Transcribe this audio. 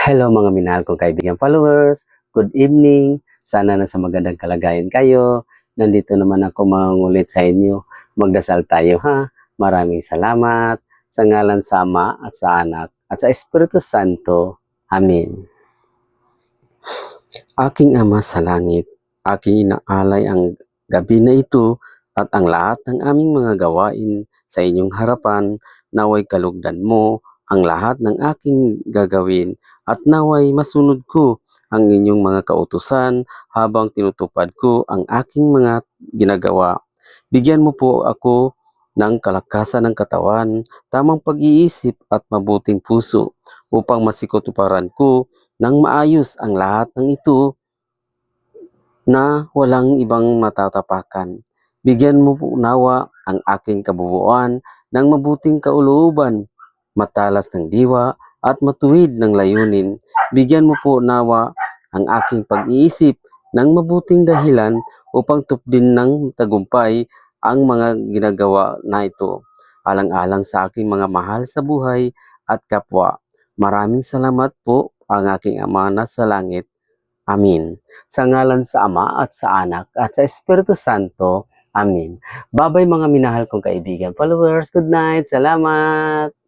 Hello mga minahal kong kaibigan followers. Good evening. Sana nasa magandang kalagayan kayo. Nandito naman ako mangungulit sa inyo. Magdasal tayo ha. Maraming salamat. Sa ngalan sa Ama at sa Anak at sa Espiritu Santo. Amen. Aking Ama sa langit, aking inaalay ang gabi na ito at ang lahat ng aming mga gawain sa inyong harapan. Naway kalugdan mo ang lahat ng aking gagawin at naway masunod ko ang inyong mga kautusan habang tinutupad ko ang aking mga ginagawa. Bigyan mo po ako ng kalakasan ng katawan, tamang pag-iisip at mabuting puso upang masikutuparan ko ng maayos ang lahat ng ito na walang ibang matatapakan. Bigyan mo po nawa ang aking kabubuan ng mabuting kaulooban, matalas ng diwa at matuwid ng layunin. Bigyan mo po nawa ang aking pag-iisip ng mabuting dahilan upang tupdin ng tagumpay ang mga ginagawa na ito. Alang-alang sa aking mga mahal sa buhay at kapwa. Maraming salamat po ang aking Ama na sa langit. Amin. Sa ngalan sa Ama at sa Anak at sa Espiritu Santo. Amin. Babay mga minahal kong kaibigan. Followers, good night. Salamat.